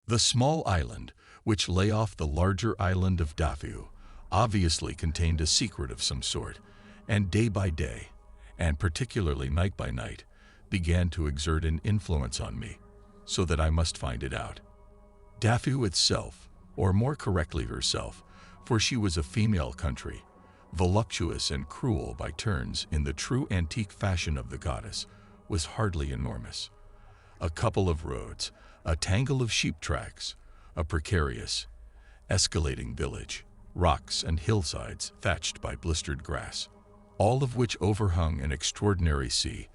The small island, which lay off the larger island of Dafu, obviously contained a secret of some sort, and day by day, and particularly night by night, began to exert an influence on me, so that I must find it out. Dafu itself, or more correctly herself, for she was a female country, voluptuous and cruel by turns in the true antique fashion of the goddess, was hardly enormous. A couple of roads, a tangle of sheep tracks, a precarious, escalating village, rocks and hillsides thatched by blistered grass, all of which overhung an extraordinary sea,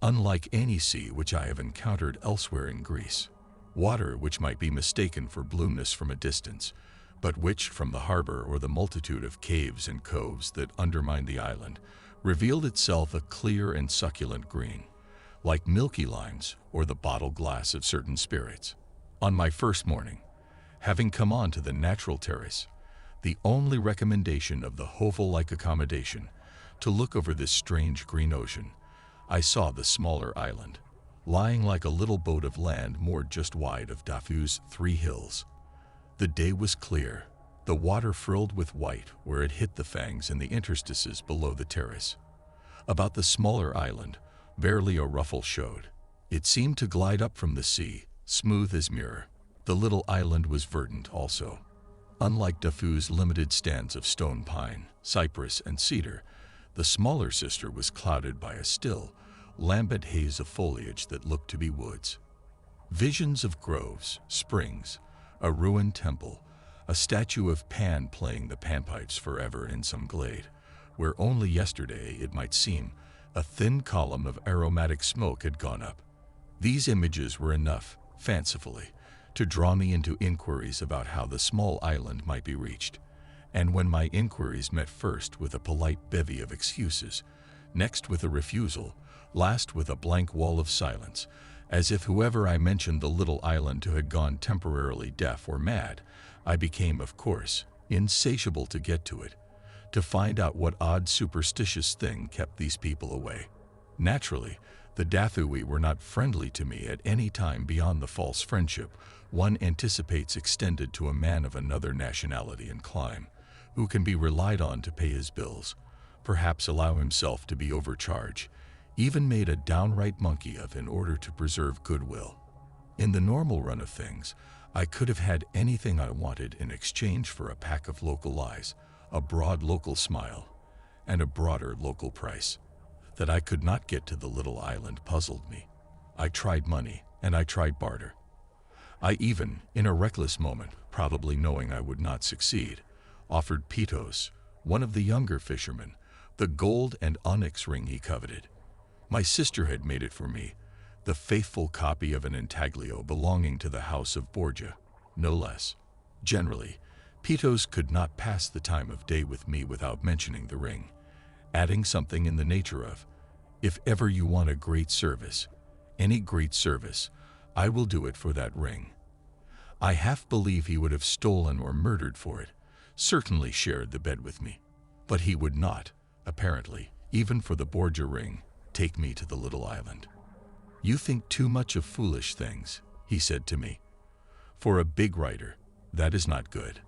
unlike any sea which I have encountered elsewhere in Greece. Water which might be mistaken for blueness from a distance, but which, from the harbor or the multitude of caves and coves that undermined the island, revealed itself a clear and succulent green, like milky lines or the bottled glass of certain spirits. On my first morning, having come on to the natural terrace, the only recommendation of the hovel-like accommodation, to look over this strange green ocean, I saw the smaller island, lying like a little boat of land moored just wide of Dafu's 3 hills. The day was clear, the water frilled with white where it hit the fangs in the interstices below the terrace. About the smaller island, barely a ruffle showed. It seemed to glide up from the sea, smooth as mirror. The little island was verdant also. Unlike Dafu's limited stands of stone pine, cypress, and cedar, the smaller sister was clouded by a still, lambent haze of foliage that looked to be woods. Visions of groves, springs, a ruined temple, a statue of Pan playing the panpipes forever in some glade, where only yesterday, it might seem, a thin column of aromatic smoke had gone up. These images were enough, fancifully, to draw me into inquiries about how the small island might be reached, and when my inquiries met first with a polite bevy of excuses, next with a refusal, last with a blank wall of silence, as if whoever I mentioned the little island to had gone temporarily deaf or mad, I became, of course, insatiable to get to it, to find out what odd superstitious thing kept these people away. Naturally, the Dathui were not friendly to me at any time beyond the false friendship one anticipates extended to a man of another nationality and clime, who can be relied on to pay his bills, perhaps allow himself to be overcharged, even made a downright monkey of in order to preserve goodwill. In the normal run of things, I could have had anything I wanted in exchange for a pack of local lies, a broad local smile, and a broader local price. That I could not get to the little island puzzled me. I tried money, and I tried barter. I even, in a reckless moment, probably knowing I would not succeed, offered Pitos, one of the younger fishermen, the gold and onyx ring he coveted. My sister had made it for me, the faithful copy of an intaglio belonging to the house of Borgia, no less. Generally, Pitos could not pass the time of day with me without mentioning the ring, adding something in the nature of, "If ever you want a great service, any great service, I will do it for that ring." I half believe he would have stolen or murdered for it, certainly shared the bed with me. But he would not, apparently, even for the Borgia ring, take me to the little island. "You think too much of foolish things," he said to me. "For a big writer, that is not good."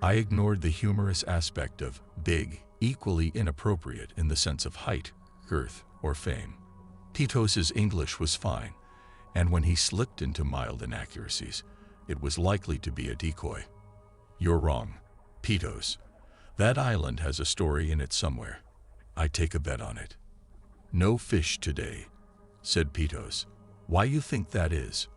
I ignored the humorous aspect of big, equally inappropriate in the sense of height, girth, or fame. Pitos's English was fine, and when he slipped into mild inaccuracies, it was likely to be a decoy. "You're wrong, Pitos. That island has a story in it somewhere. I take a bet on it." "No fish today," said Pitos. "Why you think that is?"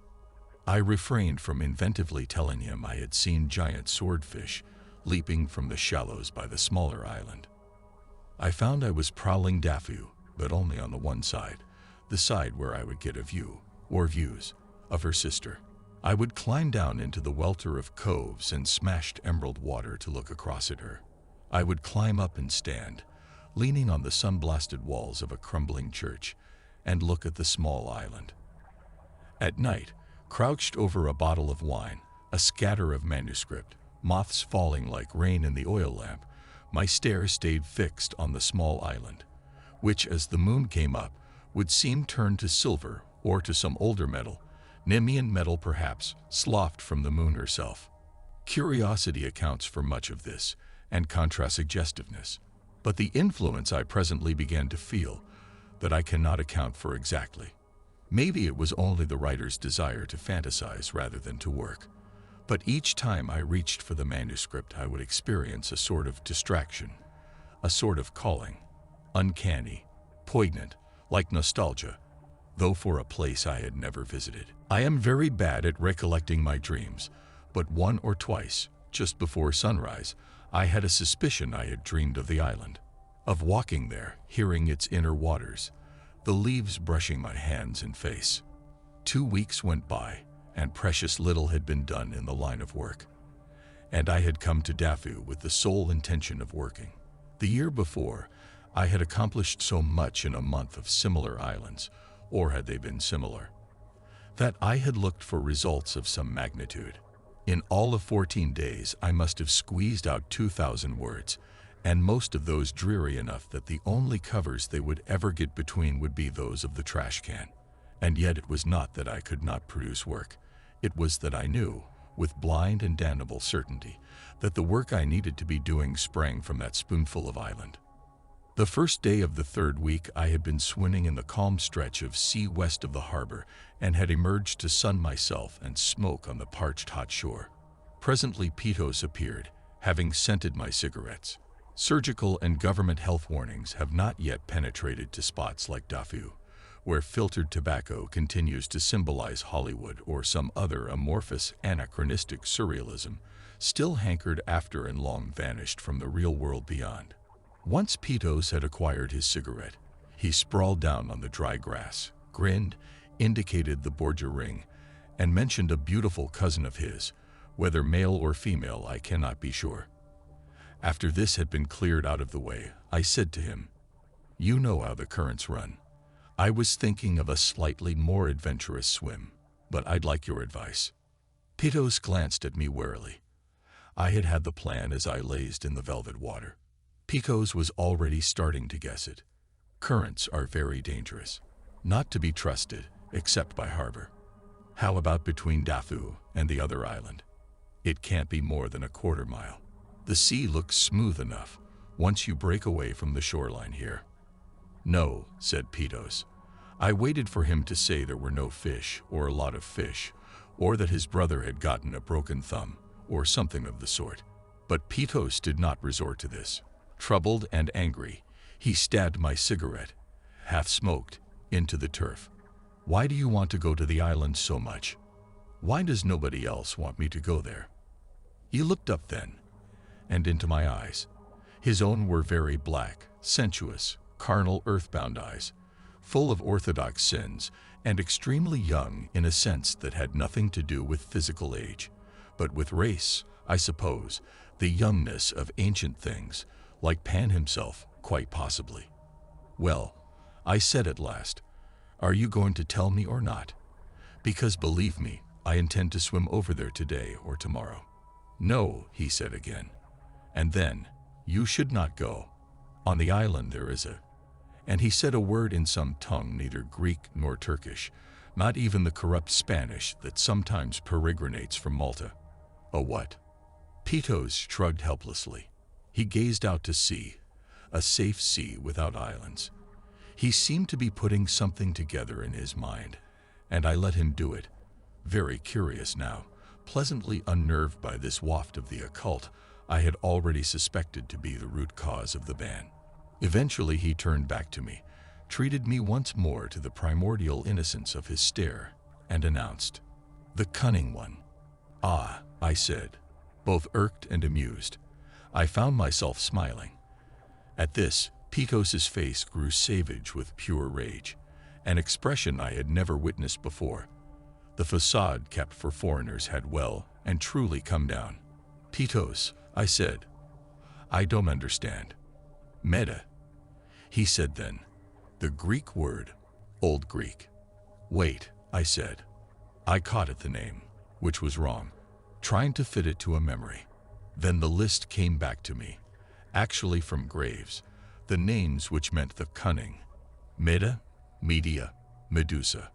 I refrained from inventively telling him I had seen giant swordfish leaping from the shallows by the smaller island. I found I was prowling Dafu, but only on the one side, the side where I would get a view, or views, of her sister. I would climb down into the welter of coves and smashed emerald water to look across at her. I would climb up and stand, leaning on the sun-blasted walls of a crumbling church, and look at the small island. At night, crouched over a bottle of wine, a scatter of manuscript, moths falling like rain in the oil lamp, my stare stayed fixed on the small island, which, as the moon came up, would seem turned to silver or to some older metal, Nemean metal perhaps, sloughed from the moon herself. Curiosity accounts for much of this, and contrasuggestiveness. But the influence I presently began to feel that I cannot account for exactly. Maybe it was only the writer's desire to fantasize rather than to work. But each time I reached for the manuscript, I would experience a sort of distraction, a sort of calling, uncanny, poignant, like nostalgia, though for a place I had never visited. I am very bad at recollecting my dreams, but one or twice, just before sunrise, I had a suspicion I had dreamed of the island, of walking there, hearing its inner waters, the leaves brushing my hands and face. 2 weeks went by, and precious little had been done in the line of work. And I had come to Dafu with the sole intention of working. The year before, I had accomplished so much in a month of similar islands, or had they been similar, that I had looked for results of some magnitude. In all of 14 days, I must have squeezed out 2,000 words, and most of those dreary enough that the only covers they would ever get between would be those of the trash can. And yet it was not that I could not produce work. It was that I knew, with blind and damnable certainty, that the work I needed to be doing sprang from that spoonful of island. The first day of the 3rd week, I had been swimming in the calm stretch of sea west of the harbor and had emerged to sun myself and smoke on the parched hot shore. Presently Pitos appeared, having scented my cigarettes. Surgical and government health warnings have not yet penetrated to spots like Dafu, where filtered tobacco continues to symbolize Hollywood or some other amorphous anachronistic surrealism, still hankered after and long vanished from the real world beyond. Once Pitos had acquired his cigarette, he sprawled down on the dry grass, grinned, indicated the Borgia ring, and mentioned a beautiful cousin of his, whether male or female I cannot be sure. After this had been cleared out of the way, I said to him, "You know how the currents run. I was thinking of a slightly more adventurous swim, but I'd like your advice." Pitos glanced at me warily. I had had the plan as I lazed in the velvet water. Pitos was already starting to guess it. Currents are very dangerous, not to be trusted except by harbor. How about between Dafu and the other island? It can't be more than a quarter mile. The sea looks smooth enough once you break away from the shoreline here. "No," said Pitos. I waited for him to say there were no fish, or a lot of fish, or that his brother had gotten a broken thumb, or something of the sort. But Pitos did not resort to this. Troubled and angry, he stabbed my cigarette, half smoked, into the turf. "Why do you want to go to the island so much? Why does nobody else want me to go there?" He looked up then, and into my eyes. His own were very black, sensuous, carnal, earthbound eyes, full of orthodox sins, and extremely young in a sense that had nothing to do with physical age, but with race, I suppose, the youngness of ancient things, like Pan himself, quite possibly. "Well," I said at last, "are you going to tell me or not? Because believe me, I intend to swim over there today or tomorrow." "No," he said again. And then, "You should not go. On the island there is a—" and he said a word in some tongue neither Greek nor Turkish, not even the corrupt Spanish that sometimes peregrinates from Malta. "A what?" Pitos shrugged helplessly. He gazed out to sea, a safe sea without islands. He seemed to be putting something together in his mind, and I let him do it, very curious now, pleasantly unnerved by this waft of the occult I had already suspected to be the root cause of the ban. Eventually he turned back to me, treated me once more to the primordial innocence of his stare, and announced, "The cunning one." "Ah," I said, both irked and amused. I found myself smiling. At this, Pitos's face grew savage with pure rage, an expression I had never witnessed before. The facade kept for foreigners had well and truly come down. "Pitos," I said, "I don't understand." "Meta," he said then, "the Greek word, Old Greek." "Wait," I said. I caught at the name, which was wrong, trying to fit it to a memory. Then the list came back to me, actually from Graves, the names which meant the cunning. Meta, Media, Medusa.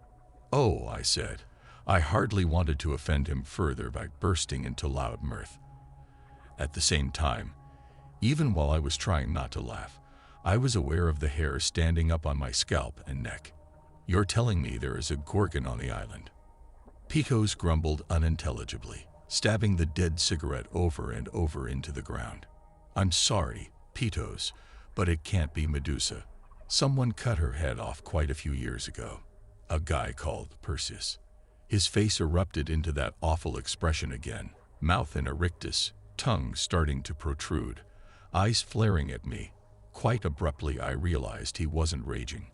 "Oh," I said, I hardly wanted to offend him further by bursting into loud mirth. At the same time, even while I was trying not to laugh, I was aware of the hair standing up on my scalp and neck. "You're telling me there is a Gorgon on the island?" Pitos grumbled unintelligibly, stabbing the dead cigarette over and over into the ground. "I'm sorry, Pitos, but it can't be Medusa. Someone cut her head off quite a few years ago. A guy called Perseus." His face erupted into that awful expression again, mouth in a rictus, tongue starting to protrude, eyes flaring at me. Quite abruptly I realized he wasn't raging,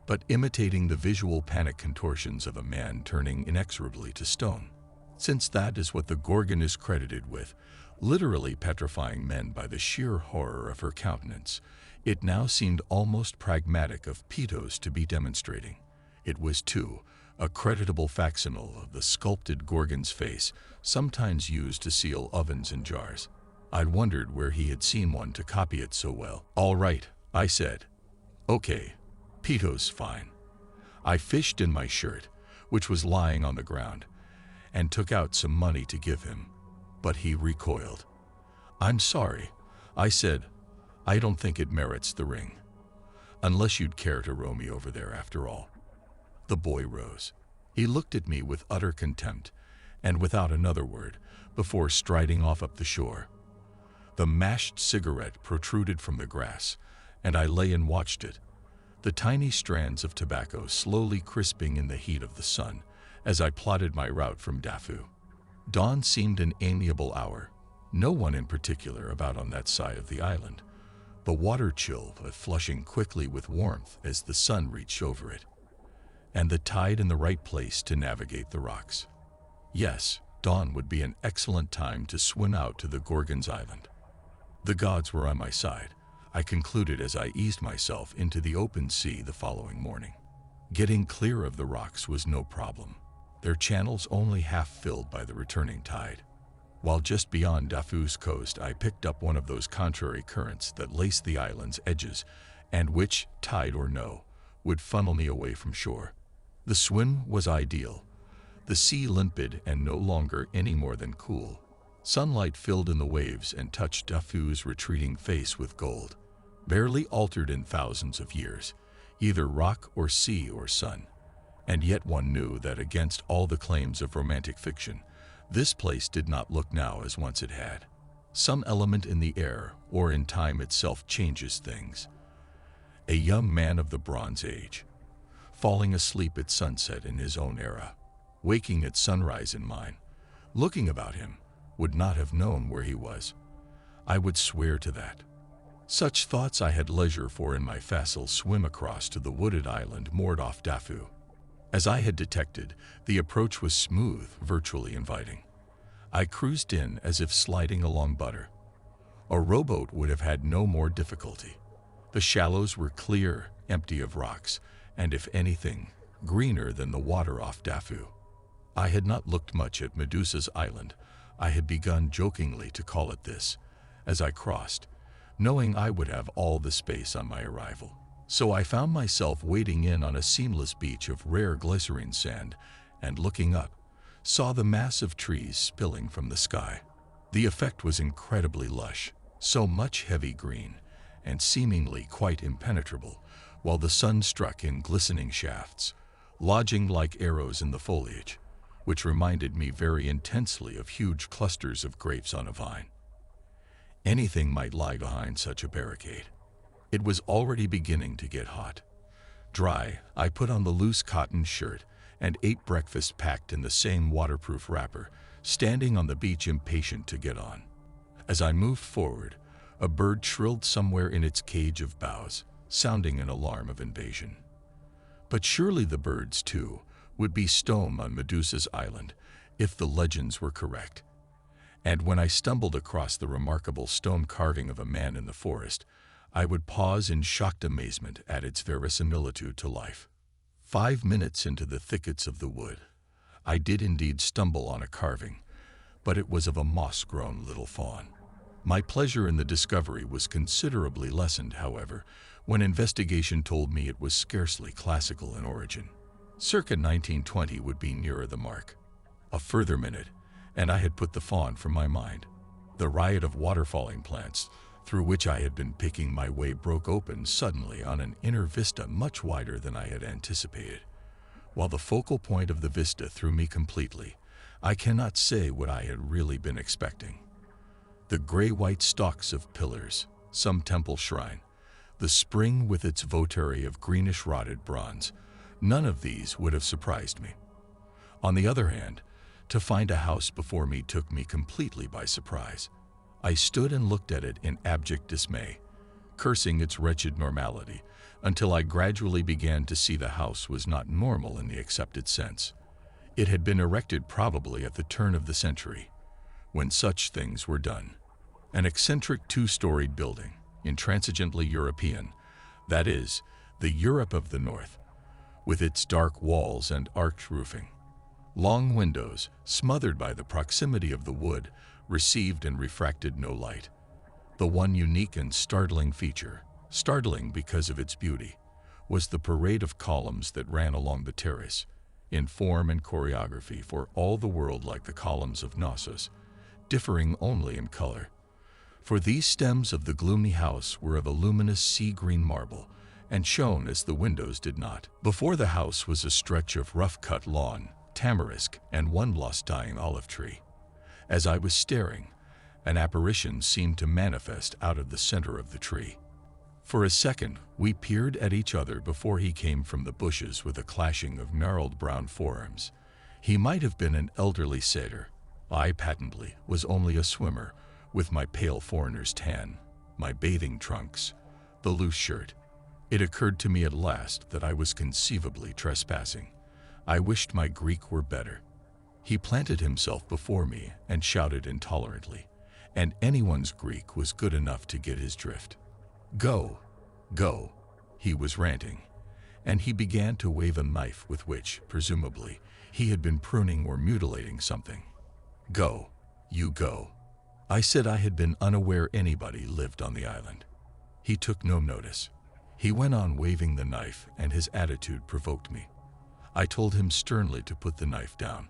but imitating the visual panic contortions of a man turning inexorably to stone. Since that is what the Gorgon is credited with, literally petrifying men by the sheer horror of her countenance, it now seemed almost pragmatic of Pitos to be demonstrating. It was, too, a creditable facsimile of the sculpted Gorgon's face, sometimes used to seal ovens and jars. I'd wondered where he had seen one to copy it so well. "All right," I said. "Okay, Pitos, fine." I fished in my shirt, which was lying on the ground, and took out some money to give him, but he recoiled. "I'm sorry," I said. "I don't think it merits the ring. Unless you'd care to row me over there after all." The boy rose. He looked at me with utter contempt, and without another word, before striding off up the shore. The mashed cigarette protruded from the grass, and I lay and watched it, the tiny strands of tobacco slowly crisping in the heat of the sun as I plotted my route from Dafu. Dawn seemed an amiable hour, no one in particular about on that side of the island, the water chill but flushing quickly with warmth as the sun reached over it, and the tide in the right place to navigate the rocks. Yes, dawn would be an excellent time to swim out to the Gorgon's island. The gods were on my side, I concluded as I eased myself into the open sea the following morning. Getting clear of the rocks was no problem, their channels only half filled by the returning tide. While just beyond Dafu's coast, I picked up one of those contrary currents that lace the island's edges and which, tide or no, would funnel me away from shore. The swim was ideal, the sea limpid and no longer any more than cool. Sunlight filled in the waves and touched Dafu's retreating face with gold, barely altered in thousands of years, either rock or sea or sun. And yet one knew that against all the claims of romantic fiction, this place did not look now as once it had. Some element in the air or in time itself changes things. A young man of the Bronze Age, falling asleep at sunset in his own era, waking at sunrise in mine, looking about him, would not have known where he was. I would swear to that. Such thoughts I had leisure for in my facile swim across to the wooded island moored off Dafu. As I had detected, the approach was smooth, virtually inviting. I cruised in as if sliding along butter. A rowboat would have had no more difficulty. The shallows were clear, empty of rocks, and if anything, greener than the water off Dafu. I had not looked much at Medusa's island. I had begun jokingly to call it this, as I crossed, knowing I would have all the space on my arrival. So I found myself wading in on a seamless beach of rare glycerine sand, and looking up, saw the mass of trees spilling from the sky. The effect was incredibly lush, so much heavy green, and seemingly quite impenetrable, while the sun struck in glistening shafts, lodging like arrows in the foliage, which reminded me very intensely of huge clusters of grapes on a vine. Anything might lie behind such a barricade. It was already beginning to get hot. Dry, I put on the loose cotton shirt and ate breakfast packed in the same waterproof wrapper, standing on the beach impatient to get on. As I moved forward, a bird shrilled somewhere in its cage of boughs, sounding an alarm of invasion. But surely the birds, too, would be stone on Medusa's island, if the legends were correct. And when I stumbled across the remarkable stone carving of a man in the forest, I would pause in shocked amazement at its verisimilitude to life. 5 minutes into the thickets of the wood, I did indeed stumble on a carving, but it was of a moss-grown little faun. My pleasure in the discovery was considerably lessened, however, when investigation told me it was scarcely classical in origin. Circa 1920 would be nearer the mark. A further minute, and I had put the fawn from my mind. The riot of waterfalling plants through which I had been picking my way broke open suddenly on an inner vista much wider than I had anticipated. While the focal point of the vista threw me completely, I cannot say what I had really been expecting. The gray-white stalks of pillars, some temple shrine, the spring with its votary of greenish-rotted bronze, none of these would have surprised me. On the other hand, to find a house before me took me completely by surprise. I stood and looked at it in abject dismay, cursing its wretched normality, until I gradually began to see the house was not normal in the accepted sense. It had been erected probably at the turn of the century, when such things were done. An eccentric two-storied building, intransigently European, that is, the Europe of the North, with its dark walls and arched roofing. Long windows, smothered by the proximity of the wood, received and refracted no light. The one unique and startling feature, startling because of its beauty, was the parade of columns that ran along the terrace, in form and choreography for all the world like the columns of Knossos, differing only in color. For these stems of the gloomy house were of a luminous sea-green marble, and shone as the windows did not. Before the house was a stretch of rough-cut lawn, tamarisk, and one lost-dying olive tree. As I was staring, an apparition seemed to manifest out of the center of the tree. For a second, we peered at each other before he came from the bushes with a clashing of gnarled brown forearms. He might have been an elderly satyr. I, patently, was only a swimmer, with my pale foreigner's tan, my bathing trunks, the loose shirt. It occurred to me at last that I was conceivably trespassing. I wished my Greek were better. He planted himself before me and shouted intolerantly, and anyone's Greek was good enough to get his drift. "Go, go," he was ranting, and he began to wave a knife with which, presumably, he had been pruning or mutilating something. "Go, you go." I said I had been unaware anybody lived on the island. He took no notice. He went on waving the knife, and his attitude provoked me. I told him sternly to put the knife down,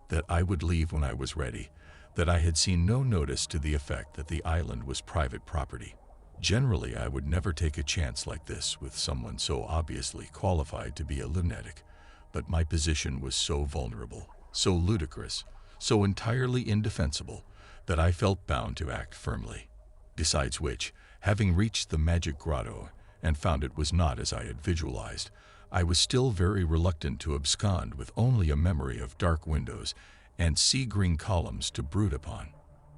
that I would leave when I was ready, that I had seen no notice to the effect that the island was private property. Generally, I would never take a chance like this with someone so obviously qualified to be a lunatic, but my position was so vulnerable, so ludicrous, so entirely indefensible, that I felt bound to act firmly. Besides which, having reached the magic grotto and found it was not as I had visualized, I was still very reluctant to abscond with only a memory of dark windows and sea-green columns to brood upon.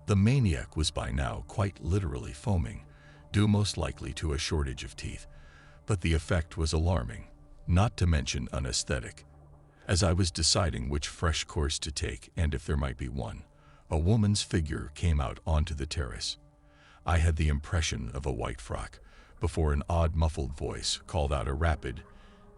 The maniac was by now quite literally foaming, due most likely to a shortage of teeth, but the effect was alarming, not to mention unaesthetic. As I was deciding which fresh course to take, and if there might be one, a woman's figure came out onto the terrace. I had the impression of a white frock, before an odd muffled voice called out a rapid,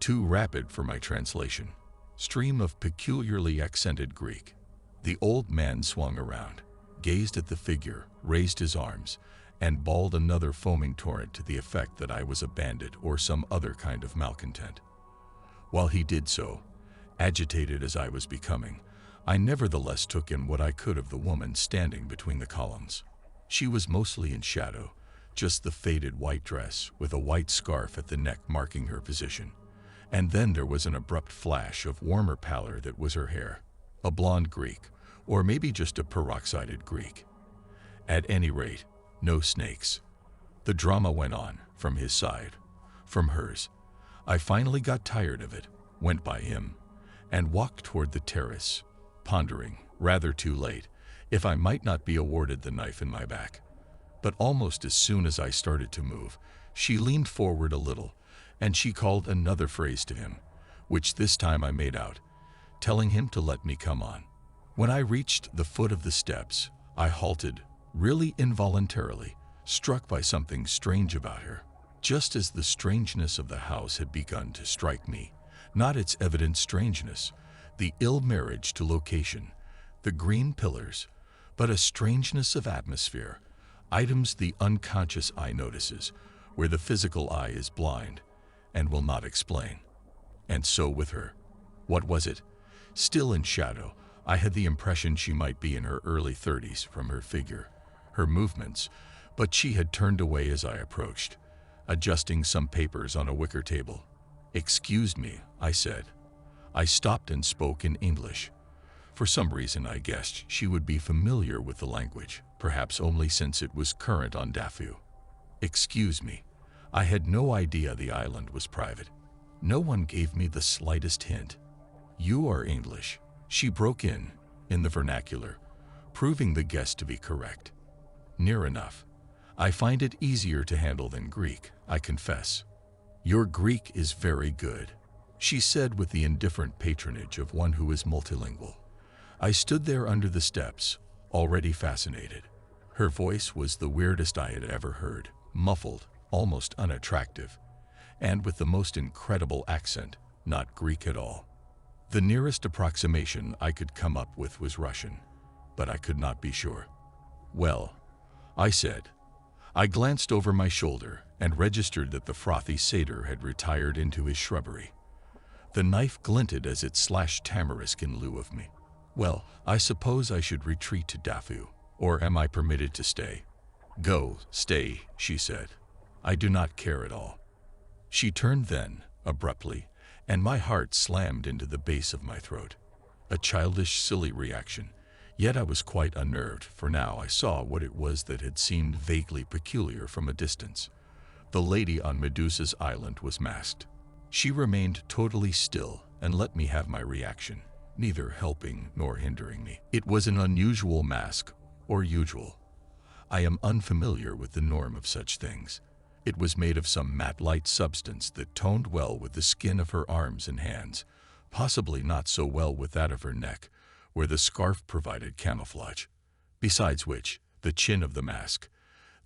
too rapid for my translation, stream of peculiarly accented Greek. The old man swung around, gazed at the figure, raised his arms, and bawled another foaming torrent to the effect that I was a bandit or some other kind of malcontent. While he did so, agitated as I was becoming, I nevertheless took in what I could of the woman standing between the columns. She was mostly in shadow, just the faded white dress with a white scarf at the neck marking her position. And then there was an abrupt flash of warmer pallor that was her hair. A blonde Greek, or maybe just a peroxided Greek. At any rate, no snakes. The drama went on, from his side, from hers. I finally got tired of it, went by him, and walked toward the terrace, pondering, rather too late, if I might not be awarded the knife in my back. But almost as soon as I started to move, she leaned forward a little, and she called another phrase to him, which this time I made out, telling him to let me come on. When I reached the foot of the steps, I halted, really involuntarily, struck by something strange about her, just as the strangeness of the house had begun to strike me, not its evident strangeness, the ill marriage to location, the green pillars, but a strangeness of atmosphere, items the unconscious eye notices, where the physical eye is blind and will not explain. And so with her. What was it? Still in shadow, I had the impression she might be in her early 30s from her figure, her movements, but she had turned away as I approached, adjusting some papers on a wicker table. "Excuse me," I said. I stopped and spoke in English. For some reason I guessed she would be familiar with the language, perhaps only since it was current on Dafu. "Excuse me. I had no idea the island was private. No one gave me the slightest hint." "You are English," she broke in the vernacular, proving the guess to be correct. "Near enough. I find it easier to handle than Greek, I confess." "Your Greek is very good," she said with the indifferent patronage of one who is multilingual. I stood there under the steps, already fascinated. Her voice was the weirdest I had ever heard, muffled, almost unattractive, and with the most incredible accent, not Greek at all. The nearest approximation I could come up with was Russian, but I could not be sure. "Well," I said. I glanced over my shoulder and registered that the frothy satyr had retired into his shrubbery. The knife glinted as it slashed tamarisk in lieu of me. "Well, I suppose I should retreat to Dafu, or am I permitted to stay?" "Go, stay," she said. "I do not care at all." She turned then, abruptly, and my heart slammed into the base of my throat. A childish, silly reaction, yet I was quite unnerved, for now I saw what it was that had seemed vaguely peculiar from a distance. The lady on Medusa's island was masked. She remained totally still and let me have my reaction, neither helping nor hindering me. It was an unusual mask, or usual. I am unfamiliar with the norm of such things. It was made of some matte light substance that toned well with the skin of her arms and hands, possibly not so well with that of her neck, where the scarf provided camouflage. Besides which, the chin of the mask,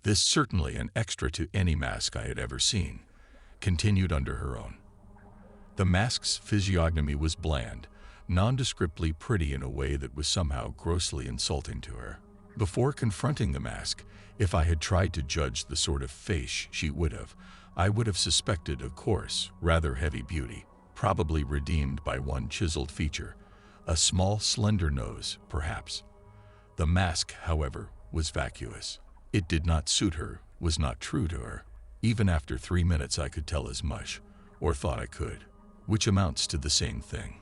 this certainly an extra to any mask I had ever seen, continued under her own. The mask's physiognomy was bland, nondescriptly pretty in a way that was somehow grossly insulting to her. Before confronting the mask, if I had tried to judge the sort of face she would have, I would have suspected a coarse, rather heavy beauty, probably redeemed by one chiseled feature, a small, slender nose, perhaps. The mask, however, was vacuous. It did not suit her, was not true to her. Even after 3 minutes I could tell as much, or thought I could, which amounts to the same thing.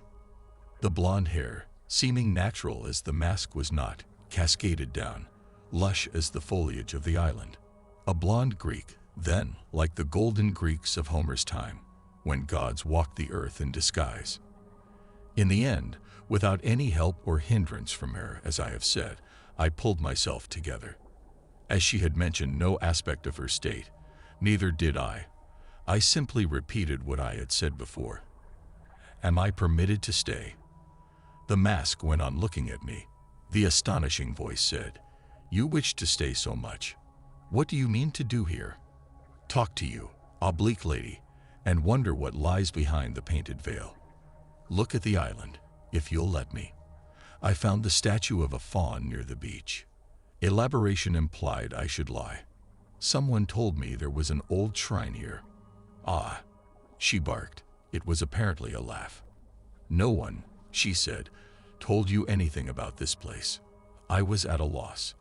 The blonde hair, seeming natural as the mask was not, cascaded down, lush as the foliage of the island. A blonde Greek, then, like the golden Greeks of Homer's time, when gods walked the earth in disguise. In the end, without any help or hindrance from her, as I have said, I pulled myself together. As she had mentioned no aspect of her state, neither did I. I simply repeated what I had said before. "Am I permitted to stay?" The mask went on looking at me. The astonishing voice said, "You wish to stay so much. What do you mean to do here?" "Talk to you, oblique lady, and wonder what lies behind the painted veil. Look at the island, if you'll let me. I found the statue of a faun near the beach." Elaboration implied I should lie. "Someone told me there was an old shrine here." "Ah," she barked. It was apparently a laugh. "No one," she said, "told you anything about this place." I was at a loss.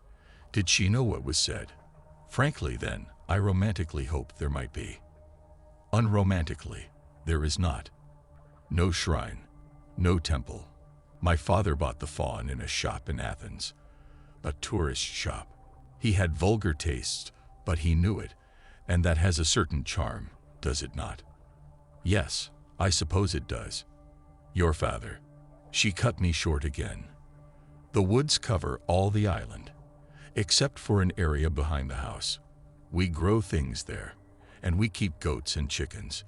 Did she know what was said? Frankly, then, I romantically hoped there might be. Unromantically, there is not. No shrine, no temple. My father bought the faun in a shop in Athens. A tourist shop. He had vulgar tastes, but he knew it, and that has a certain charm, does it not? "Yes, I suppose it does." "Your father." She cut me short again. "The woods cover all the island, except for an area behind the house. We grow things there, and we keep goats and chickens.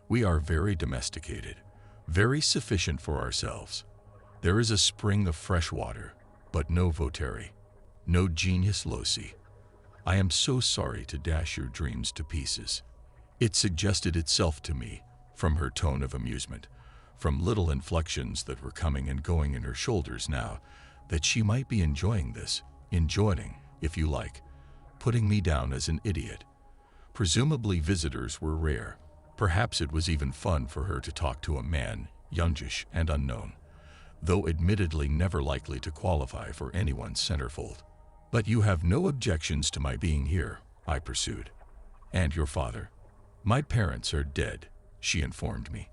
We are very domesticated, very sufficient for ourselves. There is a spring of fresh water, but no votary, no genius loci. I am so sorry to dash your dreams to pieces." It suggested itself to me, from her tone of amusement, from little inflections that were coming and going in her shoulders now, that she might be enjoying this, enjoying, if you like, putting me down as an idiot. Presumably visitors were rare. Perhaps it was even fun for her to talk to a man, youngish and unknown. though admittedly never likely to qualify for anyone's centerfold. "But you have no objections to my being here," I pursued. "And your father?" "My parents are dead," she informed me.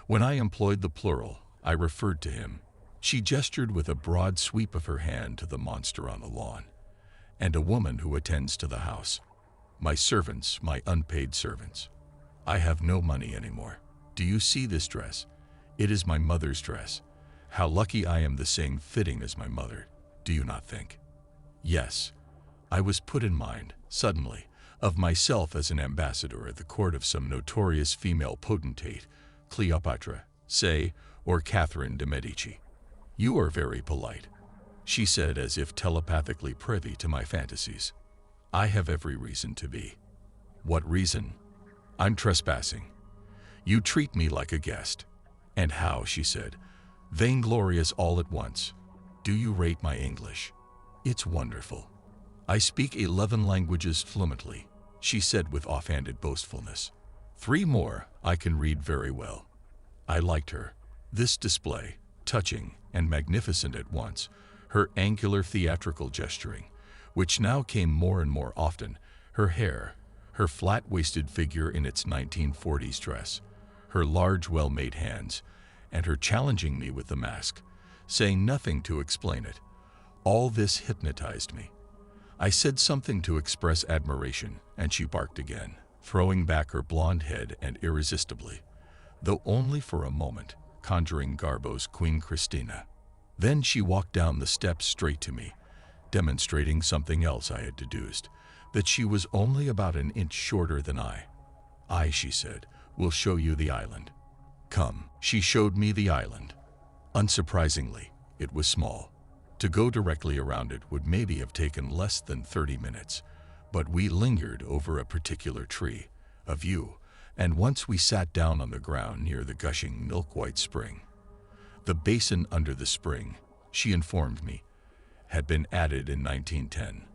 When I employed the plural, I referred to him. She gestured with a broad sweep of her hand to the monster on the lawn. "And a woman who attends to the house. My servants, my unpaid servants. I have no money anymore. Do you see this dress? It is my mother's dress. How lucky I am the same fitting as my mother, do you not think?" Yes, I was put in mind, suddenly, of myself as an ambassador at the court of some notorious female potentate, Cleopatra, say, or Catherine de' Medici. "You are very polite," she said, as if telepathically privy to my fantasies. "I have every reason to be." "What reason?" "I'm trespassing. You treat me like a guest." "And how?" she said, vainglorious all at once. "Do you rate my English?" "It's wonderful. I speak 11 languages fluently," she said with offhanded boastfulness. 3 more I can read very well. I liked her. This display, touching and magnificent at once, her angular theatrical gesturing, which now came more and more often, her hair, her flat-waisted figure in its 1940s dress, her large, well-made hands, and her challenging me with the mask, saying nothing to explain it. All this hypnotized me. I said something to express admiration, and she barked again, throwing back her blonde head and irresistibly, though only for a moment, conjuring Garbo's Queen Christina. Then she walked down the steps straight to me, demonstrating something else I had deduced, that she was only about an inch shorter than I. "I," she said, "will show you the island." Come, she showed me the island. Unsurprisingly, it was small. To go directly around it would maybe have taken less than 30 minutes, but we lingered over a particular tree, a view, and once we sat down on the ground near the gushing milk-white spring. The basin under the spring, she informed me, had been added in 1910.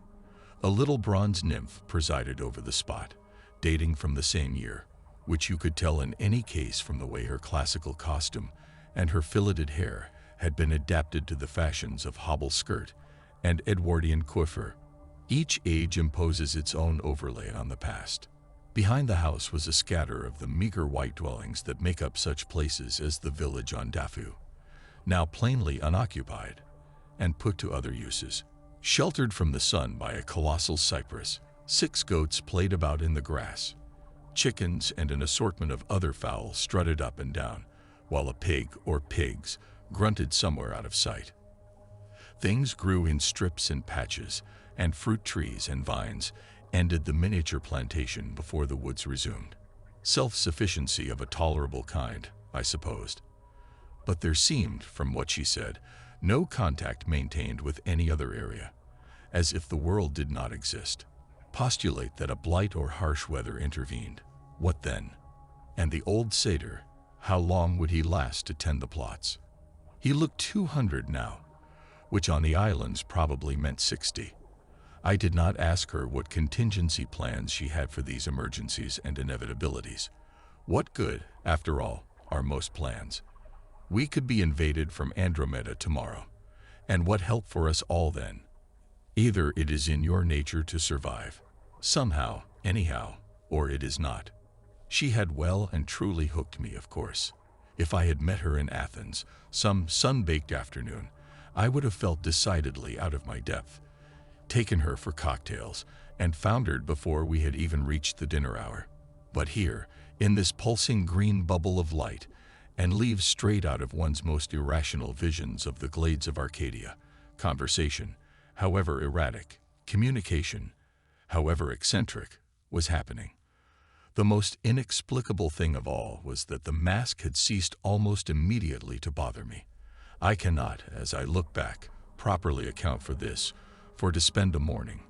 A little bronze nymph presided over the spot, dating from the same year, which you could tell in any case from the way her classical costume and her filleted hair had been adapted to the fashions of hobble skirt and Edwardian coiffure. Each age imposes its own overlay on the past. Behind the house was a scatter of the meager white dwellings that make up such places as the village on Dafu, now plainly unoccupied and put to other uses. Sheltered from the sun by a colossal cypress, 6 goats played about in the grass. Chickens and an assortment of other fowl strutted up and down, while a pig or pigs grunted somewhere out of sight. Things grew in strips and patches, and fruit trees and vines ended the miniature plantation before the woods resumed. Self-sufficiency of a tolerable kind, I supposed. But there seemed, from what she said, no contact maintained with any other area, as if the world did not exist. Postulate that a blight or harsh weather intervened. What then? And the old satyr, how long would he last to tend the plots? He looked 200 now, which on the islands probably meant 60. I did not ask her what contingency plans she had for these emergencies and inevitabilities. What good, after all, are most plans? We could be invaded from Andromeda tomorrow, and what help for us all then? Either it is in your nature to survive, somehow, anyhow, or it is not. She had well and truly hooked me, of course. If I had met her in Athens, some sun-baked afternoon, I would have felt decidedly out of my depth, taken her for cocktails, and foundered before we had even reached the dinner hour. But here, in this pulsing green bubble of light, and leaves straight out of one's most irrational visions of the glades of Arcadia, conversation, however erratic, communication, however eccentric, was happening. The most inexplicable thing of all was that the mask had ceased almost immediately to bother me. I cannot, as I look back, properly account for this, for to spend a morning,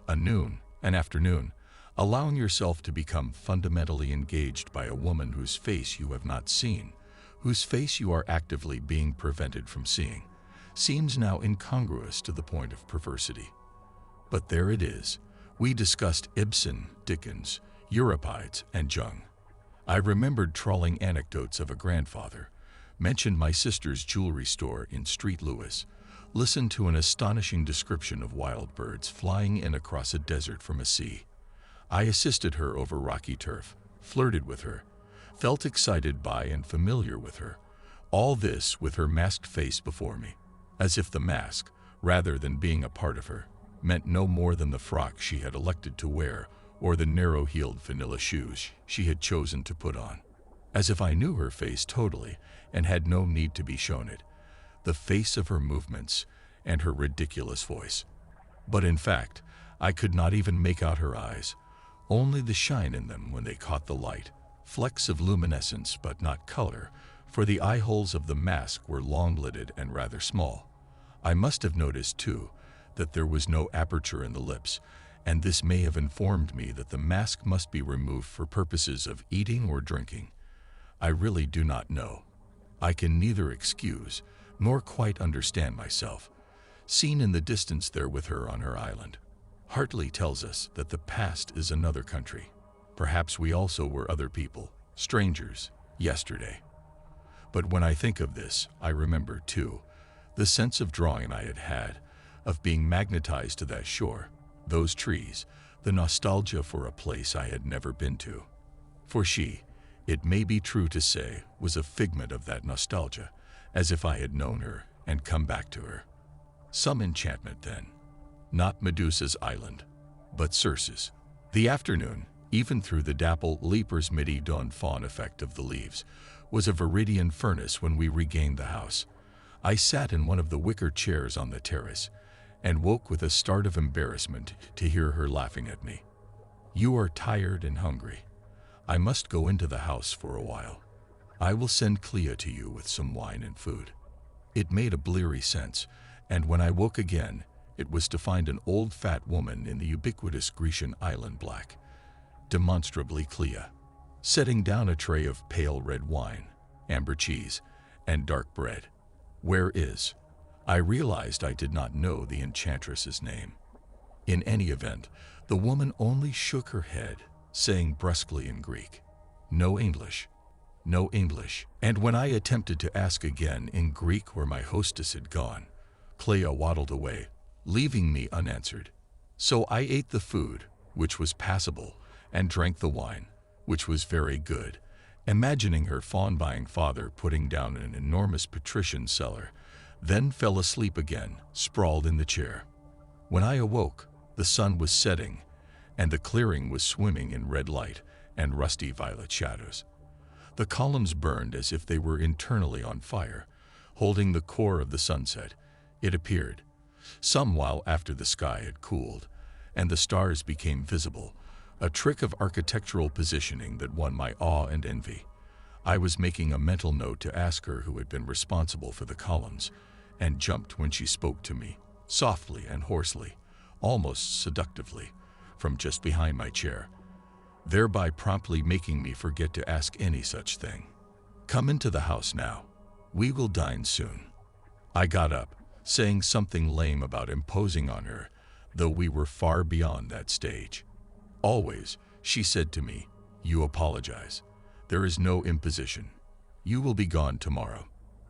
a noon, an afternoon, allowing yourself to become fundamentally engaged by a woman whose face you have not seen, whose face you are actively being prevented from seeing, seems now incongruous to the point of perversity. But there it is. We discussed Ibsen, Dickens, Euripides, and Jung. I remembered trawling anecdotes of a grandfather, mentioned my sister's jewelry store in Street Lewis, listened to an astonishing description of wild birds flying in across a desert from a sea. I assisted her over rocky turf, flirted with her, felt excited by and familiar with her, all this with her masked face before me, as if the mask, rather than being a part of her, meant no more than the frock she had elected to wear or the narrow-heeled vanilla shoes she had chosen to put on. As if I knew her face totally and had no need to be shown it, the face of her movements and her ridiculous voice. But in fact, I could not even make out her eyes, only the shine in them when they caught the light, flecks of luminescence but not color, for the eye holes of the mask were long-lidded and rather small. I must have noticed, too, that there was no aperture in the lips, and this may have informed me that the mask must be removed for purposes of eating or drinking. I really do not know. I can neither excuse nor quite understand myself, seen in the distance there with her on her island. Hartley tells us that the past is another country. Perhaps we also were other people, strangers, yesterday. But when I think of this, I remember, too, the sense of drawing I had had, of being magnetized to that shore, those trees, the nostalgia for a place I had never been to. For she, it may be true to say, was a figment of that nostalgia, as if I had known her and come back to her. Some enchantment then. Not Medusa's island, but Circe's. The afternoon, even through the dapple leaper's midi dawn fawn effect of the leaves, was a viridian furnace when we regained the house. I sat in one of the wicker chairs on the terrace and woke with a start of embarrassment to hear her laughing at me. "You are tired and hungry. I must go into the house for a while. I will send Clea to you with some wine and food." It made a bleary sense, and when I woke again, it was to find an old fat woman in the ubiquitous Grecian island black, demonstrably Clea, setting down a tray of pale red wine, amber cheese, and dark bread. "Where is?" I realized I did not know the enchantress's name. In any event, the woman only shook her head, saying brusquely in Greek, "No English, no English." And when I attempted to ask again in Greek where my hostess had gone, Clea waddled away, leaving me unanswered. So I ate the food, which was passable, and drank the wine, which was very good, imagining her fawn-buying father putting down an enormous patrician cellar, then fell asleep again, sprawled in the chair. When I awoke, the sun was setting, and the clearing was swimming in red light and rusty violet shadows. The columns burned as if they were internally on fire, holding the core of the sunset, it appeared, some while after the sky had cooled, and the stars became visible, a trick of architectural positioning that won my awe and envy. I was making a mental note to ask her who had been responsible for the columns, and jumped when she spoke to me, softly and hoarsely, almost seductively, from just behind my chair, thereby promptly making me forget to ask any such thing. "Come into the house now. We will dine soon." I got up, saying something lame about imposing on her, though we were far beyond that stage. "Always," she said to me, "you apologize. There is no imposition. You will be gone tomorrow."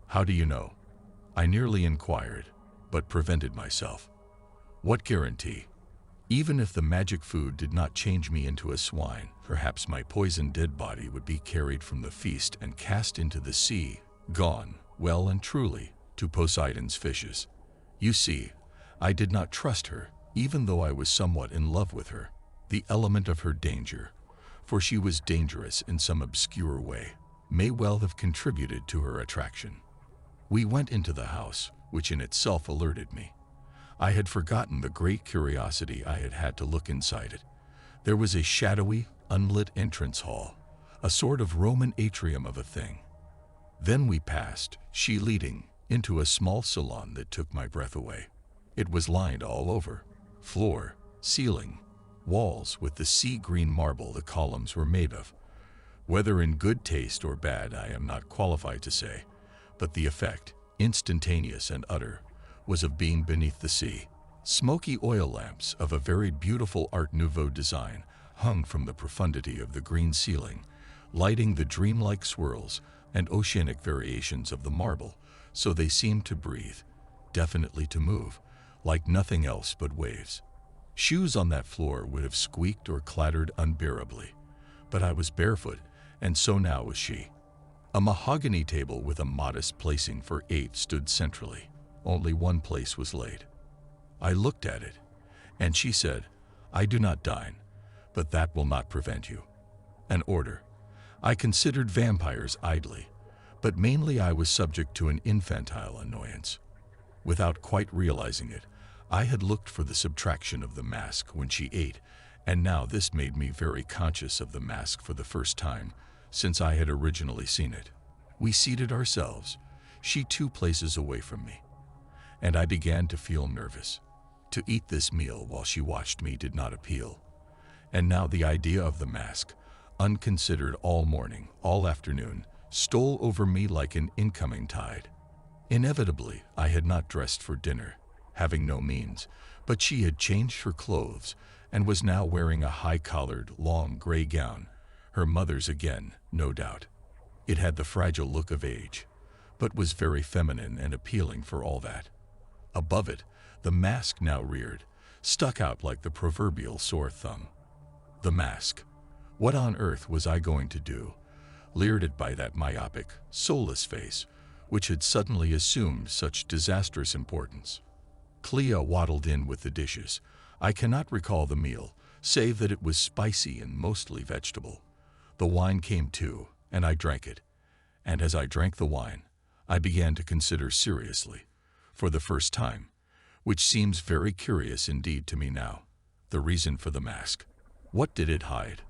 "How do you know?" I nearly inquired, but prevented myself. What guarantee? Even if the magic food did not change me into a swine, perhaps my poisoned dead body would be carried from the feast and cast into the sea, gone, well and truly, to Poseidon's fishes. You see, I did not trust her, even though I was somewhat in love with her. The element of her danger, for she was dangerous in some obscure way, may well have contributed to her attraction. We went into the house, which in itself alerted me. I had forgotten the great curiosity I had had to look inside it. There was a shadowy, unlit entrance hall, a sort of Roman atrium of a thing. Then we passed, she leading, into a small salon that took my breath away. It was lined all over, floor, ceiling, walls, with the sea-green marble the columns were made of. Whether in good taste or bad I am not qualified to say, but the effect, instantaneous and utter, was of being beneath the sea. Smoky oil lamps of a very beautiful Art Nouveau design hung from the profundity of the green ceiling, lighting the dreamlike swirls and oceanic variations of the marble, so they seemed to breathe, definitely to move, like nothing else but waves. Shoes on that floor would have squeaked or clattered unbearably, but I was barefoot, and so now was she. A mahogany table with a modest placing for 8 stood centrally. Only one place was laid. I looked at it, and she said, "I do not dine, but that will not prevent you." An order. I considered vampires idly, but mainly I was subject to an infantile annoyance. Without quite realizing it, I had looked for the subtraction of the mask when she ate, and now this made me very conscious of the mask for the first time since I had originally seen it. We seated ourselves, she 2 places away from me, and I began to feel nervous. To eat this meal while she watched me did not appeal, and now the idea of the mask, unconsidered all morning, all afternoon, stole over me like an incoming tide. Inevitably, I had not dressed for dinner, having no means, but she had changed her clothes and was now wearing a high-collared, long gray gown, her mother's again, no doubt. It had the fragile look of age, but was very feminine and appealing for all that. Above it, the mask now reared, stuck out like the proverbial sore thumb. The mask. What on earth was I going to do? Leered at by that myopic, soulless face, which had suddenly assumed such disastrous importance. Clea waddled in with the dishes. I cannot recall the meal, save that it was spicy and mostly vegetable. The wine came too, and I drank it. And as I drank the wine, I began to consider seriously, for the first time, which seems very curious indeed to me now, the reason for the mask. What did it hide?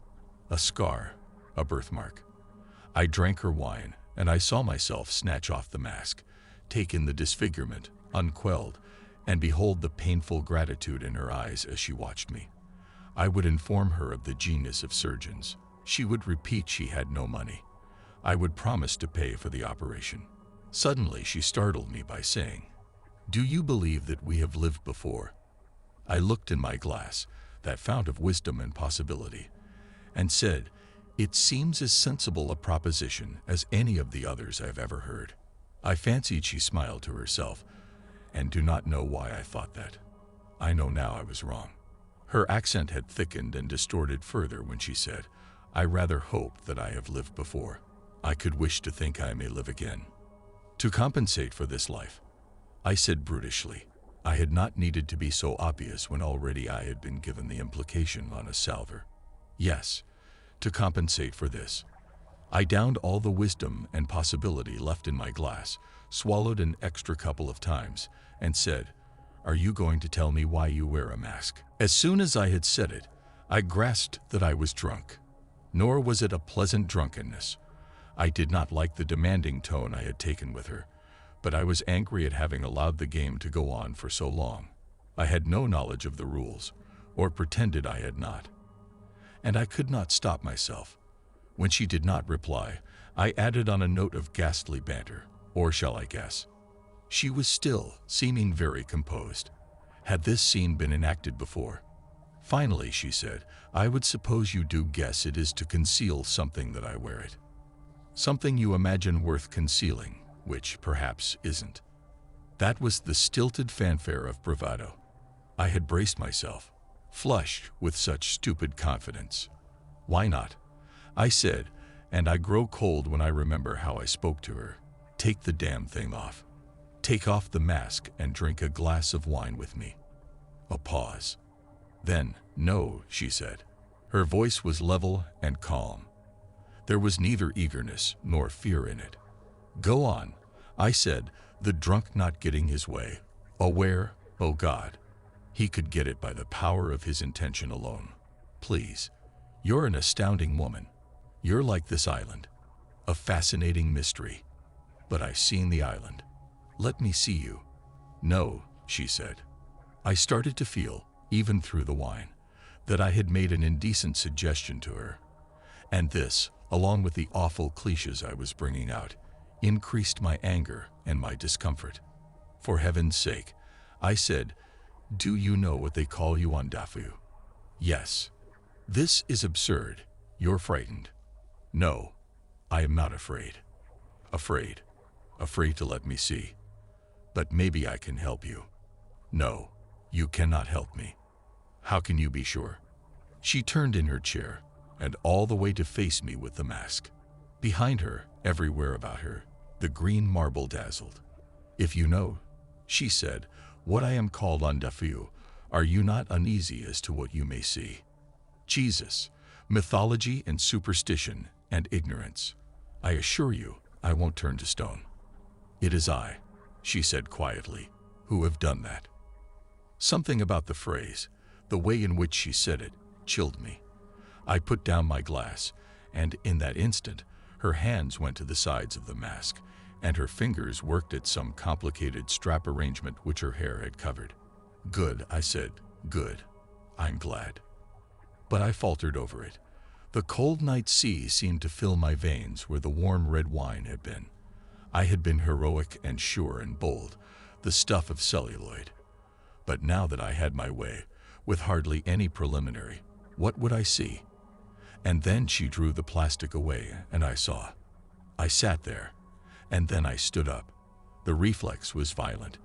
A scar, a birthmark. I drank her wine, and I saw myself snatch off the mask, take in the disfigurement, unquelled, and behold the painful gratitude in her eyes as she watched me. I would inform her of the genius of surgeons. She would repeat she had no money. I would promise to pay for the operation. Suddenly she startled me by saying, "Do you believe that we have lived before?" I looked in my glass, that fount of wisdom and possibility, and said, "It seems as sensible a proposition as any of the others I've ever heard." I fancied she smiled to herself, and do not know why I thought that. I know now I was wrong. Her accent had thickened and distorted further when she said, "I rather hope that I have lived before. I could wish to think I may live again. To compensate for this life," I said brutishly. I had not needed to be so obvious when already I had been given the implication on a salver. Yes, to compensate for this. I downed all the wisdom and possibility left in my glass, swallowed an extra couple of times, and said, "Are you going to tell me why you wear a mask?" As soon as I had said it, I grasped that I was drunk. Nor was it a pleasant drunkenness. I did not like the demanding tone I had taken with her, but I was angry at having allowed the game to go on for so long. I had no knowledge of the rules, or pretended I had not. And I could not stop myself. When she did not reply, I added on a note of ghastly banter, or shall I guess? She was still, seeming very composed. Had this scene been enacted before? Finally, she said, "I would suppose you do guess it is to conceal something that I wear it. Something you imagine worth concealing, which perhaps isn't." That was the stilted fanfare of bravado. I had braced myself, flushed with such stupid confidence. "Why not?" I said, and I grow cold when I remember how I spoke to her. "Take the damn thing off. Take off the mask and drink a glass of wine with me." A pause. Then, "No," she said. Her voice was level and calm. There was neither eagerness nor fear in it. "Go on," I said, the drunk not getting his way, aware, oh God, he could get it by the power of his intention alone. "Please. You're an astounding woman. You're like this island. A fascinating mystery. But I've seen the island. Let me see you." "No," she said. I started to feel, even through the wine, that I had made an indecent suggestion to her. And this, along with the awful cliches I was bringing out, increased my anger and my discomfort. "For heaven's sake," I said, "do you know what they call you on Dafu?" "Yes." "This is absurd. You're frightened." "No, I am not afraid." Afraid. Afraid to let me see. But maybe I can help you. No, you cannot help me. How can you be sure? She turned in her chair, and all the way to face me with the mask. Behind her, everywhere about her, the green marble dazzled. If you know, she said, what I am called on Dafu, are you not uneasy as to what you may see? Jesus, mythology and superstition and ignorance. I assure you, I won't turn to stone. It is I, she said quietly, who have done that. Something about the phrase, the way in which she said it, chilled me. I put down my glass, and in that instant, her hands went to the sides of the mask, and her fingers worked at some complicated strap arrangement which her hair had covered. Good, I said, good. I'm glad. But I faltered over it. The cold night sea seemed to fill my veins where the warm red wine had been. I had been heroic and sure and bold, the stuff of celluloid. But now that I had my way, with hardly any preliminary, what would I see? And then she drew the plastic away, and I saw. I sat there, and then I stood up. The reflex was violent,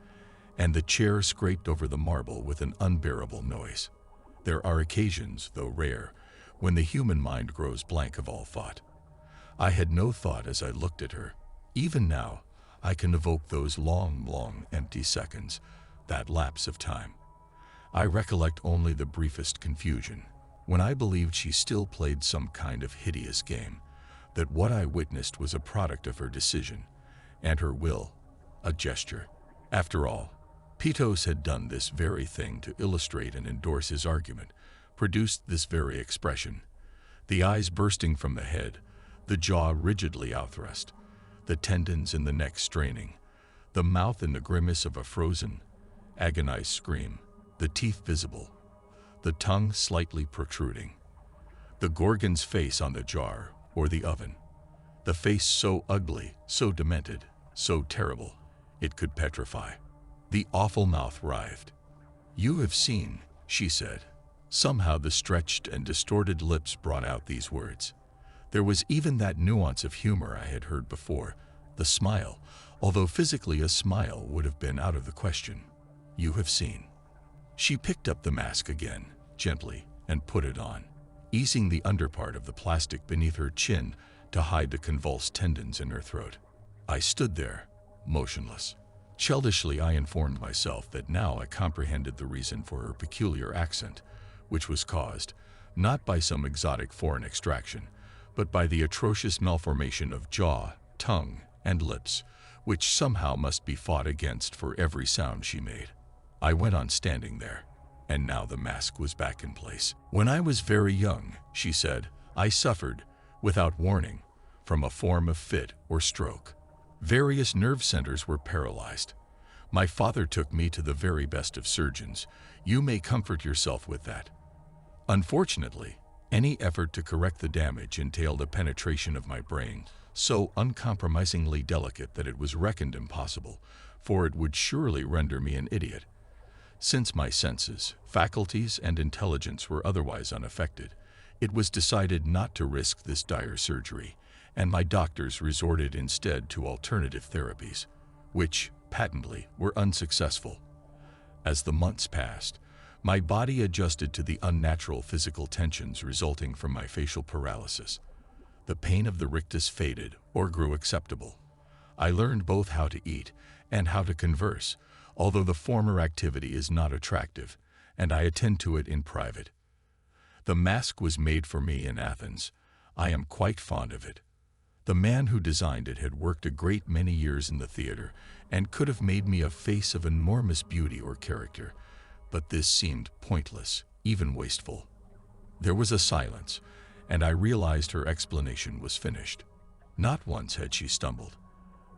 and the chair scraped over the marble with an unbearable noise. There are occasions, though rare, when the human mind grows blank of all thought. I had no thought as I looked at her. Even now, I can evoke those long, empty seconds, that lapse of time. I recollect only the briefest confusion, when I believed she still played some kind of hideous game, that what I witnessed was a product of her decision, and her will, a gesture. After all, Pitos had done this very thing to illustrate and endorse his argument, produced this very expression, the eyes bursting from the head, the jaw rigidly outthrust, the tendons in the neck straining, the mouth in the grimace of a frozen, agonized scream, the teeth visible, the tongue slightly protruding, the Gorgon's face on the jar or the oven, the face so ugly, so demented, so terrible, it could petrify. The awful mouth writhed. You have seen, she said. Somehow the stretched and distorted lips brought out these words. There was even that nuance of humor I had heard before, the smile, although physically a smile would have been out of the question. You have seen. She picked up the mask again, gently, and put it on, easing the underpart of the plastic beneath her chin to hide the convulsed tendons in her throat. I stood there, motionless. Childishly, I informed myself that now I comprehended the reason for her peculiar accent, which was caused, not by some exotic foreign extraction, but by the atrocious malformation of jaw, tongue, and lips, which somehow must be fought against for every sound she made. I went on standing there, and now the mask was back in place. When I was very young, she said, I suffered, without warning, from a form of fit or stroke. Various nerve centers were paralyzed. My father took me to the very best of surgeons. You may comfort yourself with that. Unfortunately, any effort to correct the damage entailed a penetration of my brain, so uncompromisingly delicate that it was reckoned impossible, for it would surely render me an idiot. Since my senses, faculties, and intelligence were otherwise unaffected, it was decided not to risk this dire surgery, and my doctors resorted instead to alternative therapies, which, patently, were unsuccessful. As the months passed, my body adjusted to the unnatural physical tensions resulting from my facial paralysis. The pain of the rictus faded or grew acceptable. I learned both how to eat and how to converse, although the former activity is not attractive, and I attend to it in private. The mask was made for me in Athens. I am quite fond of it. The man who designed it had worked a great many years in the theater and could have made me a face of enormous beauty or character, but this seemed pointless, even wasteful. There was a silence, and I realized her explanation was finished. Not once had she stumbled.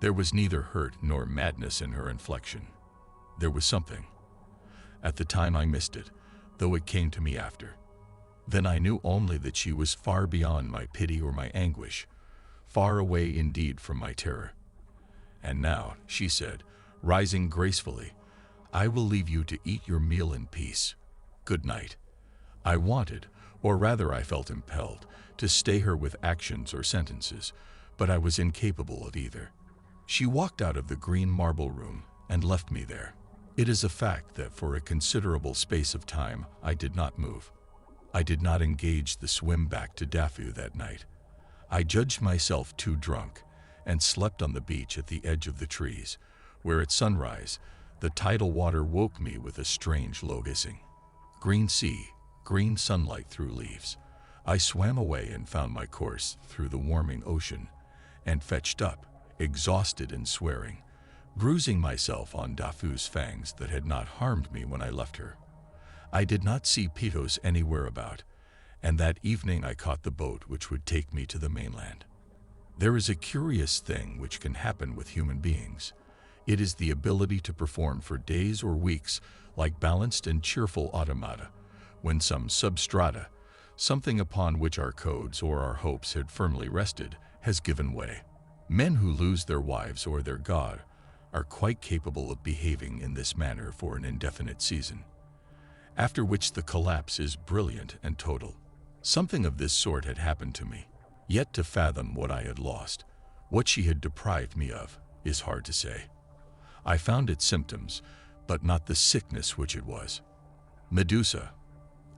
There was neither hurt nor madness in her inflection. There was something. At the time I missed it, though it came to me after. Then I knew only that she was far beyond my pity or my anguish, far away indeed from my terror. And now, she said, rising gracefully, I will leave you to eat your meal in peace. Good night. I wanted, or rather I felt impelled, to stay her with actions or sentences, but I was incapable of either. She walked out of the green marble room and left me there. It is a fact that for a considerable space of time I did not move. I did not engage the swim back to Dafu that night. I judged myself too drunk and slept on the beach at the edge of the trees, where at sunrise the tidal water woke me with a strange low hissing. Green sea, green sunlight through leaves. I swam away and found my course through the warming ocean and fetched up, exhausted and swearing, bruising myself on Dafu's fangs that had not harmed me when I left her. I did not see Pitos anywhere about, and that evening I caught the boat which would take me to the mainland. There is a curious thing which can happen with human beings. It is the ability to perform for days or weeks like balanced and cheerful automata, when some substrata, something upon which our codes or our hopes had firmly rested, has given way. Men who lose their wives or their god are quite capable of behaving in this manner for an indefinite season, after which the collapse is brilliant and total. Something of this sort had happened to me. Yet to fathom what I had lost, what she had deprived me of, is hard to say. I found its symptoms, but not the sickness which it was. Medusa.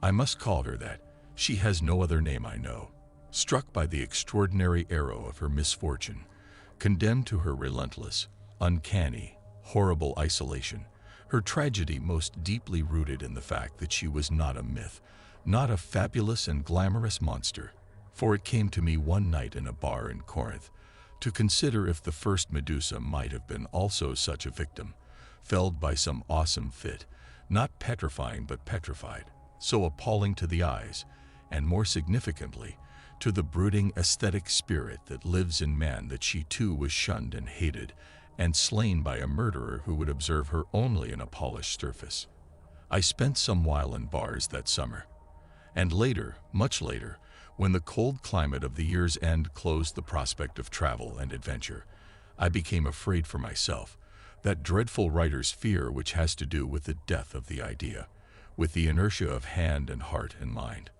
I must call her that. She has no other name I know. Struck by the extraordinary arrow of her misfortune, condemned to her relentless, uncanny, horrible isolation, her tragedy most deeply rooted in the fact that she was not a myth, not a fabulous and glamorous monster. For it came to me one night in a bar in Corinth to consider if the first Medusa might have been also such a victim, felled by some awesome fit, not petrifying but petrified, so appalling to the eyes, and more significantly, to the brooding aesthetic spirit that lives in man, that she too was shunned and hated, and slain by a murderer who would observe her only in a polished surface. I spent some while in bars that summer, and later, much later, when the cold climate of the year's end closed the prospect of travel and adventure, I became afraid for myself, that dreadful writer's fear which has to do with the death of the idea, with the inertia of hand and heart and mind.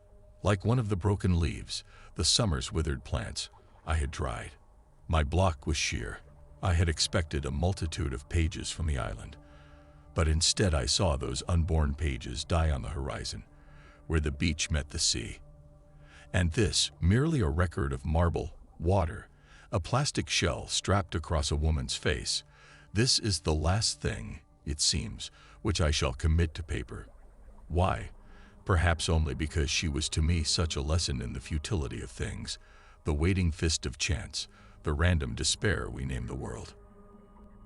Like one of the broken leaves, the summer's withered plants, I had dried. My block was sheer. I had expected a multitude of pages from the island, but instead I saw those unborn pages die on the horizon, where the beach met the sea. And this, merely a record of marble, water, a plastic shell strapped across a woman's face, this is the last thing, it seems, which I shall commit to paper. Why? Perhaps only because she was to me such a lesson in the futility of things, the waiting fist of chance, the random despair we name the world.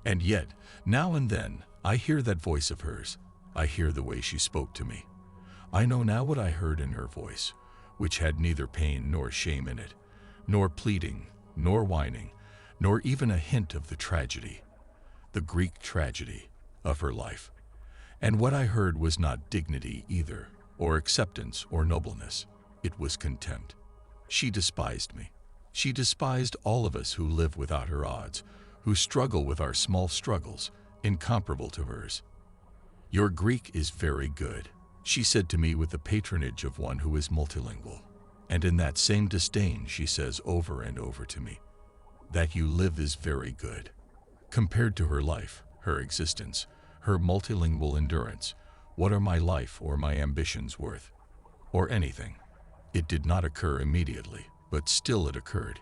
And yet, now and then, I hear that voice of hers. I hear the way she spoke to me. I know now what I heard in her voice, which had neither pain nor shame in it, nor pleading, nor whining, nor even a hint of the tragedy, the Greek tragedy, of her life. And what I heard was not dignity either, or acceptance or nobleness. It was contempt. She despised me. She despised all of us who live without her odds, who struggle with our small struggles, incomparable to hers. "Your Greek is very good," she said to me with the patronage of one who is multilingual. And in that same disdain she says over and over to me, "That you live is very good." Compared to her life, her existence, her multilingual endurance, what are my life or my ambitions worth? Or anything? It did not occur immediately, but still it occurred.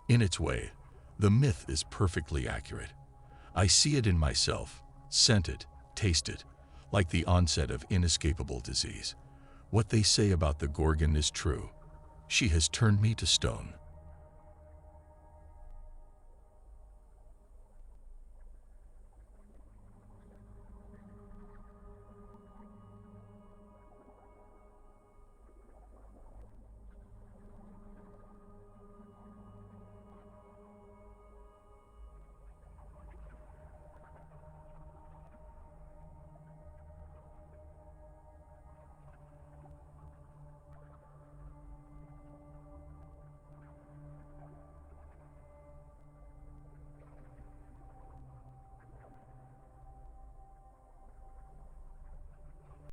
In its way, the myth is perfectly accurate. I see it in myself, scent it, taste it, like the onset of inescapable disease. What they say about the Gorgon is true. She has turned me to stone.